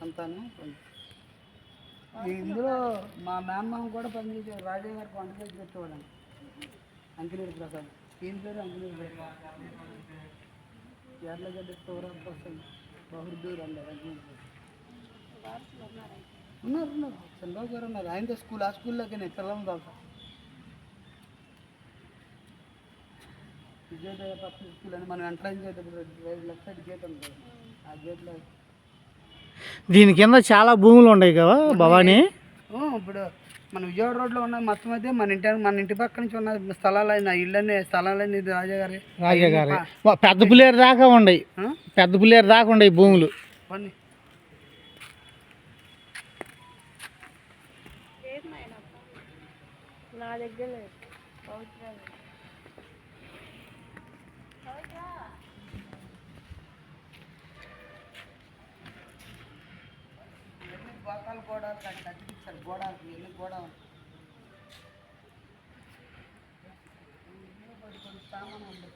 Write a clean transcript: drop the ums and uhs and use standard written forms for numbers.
అంతాను. ఇందులో మా మేనమామ కూడా పనిచేసాడు. రాజయ్య గారికి వంట చేసి పెట్టేవాళ్ళని. అంకినేని ప్రసాద్. ఈయన పేరు అంకినేని ప్రసాద్. ఎర్లగడ్డ సౌరభ్ ప్రసాద్ బహుదూర్ అన్నారు. అంకినేని ప్రసాద్ ఉన్నారు. చంద్రబాబు గారు ఉన్నారు. ఆయనతో స్కూల్, ఆ స్కూల్లోకి నేను పిల్లలు చదువుతాను. విజయోదయ పబ్లిక్ స్కూల్ అని మనం ఎంట్రన్స్ చేసేటప్పుడు లెఫ్ట్ సైడ్ గేట్ ఉంది కదా, ఆ గేట్లో దీని కింద చాలా భూములు ఉన్నాయి కదా భవానీ. ఇప్పుడు మన విజయవాడ రోడ్లో ఉన్న మొత్తం అయితే మన ఇంటి పక్క నుంచి ఉన్న స్థలాలైన ఇళ్ళని స్థలాలన్నీ రాజాగారి పెద్ద పులేరు దాకా ఉన్నాయి. పెద్ద పులేరు దాకా ఉన్నాయి భూములు. నా దగ్గర గోడలు కట్టించారు. గోడలు ఎన్ని గోడలు సామాన్ ఉంది.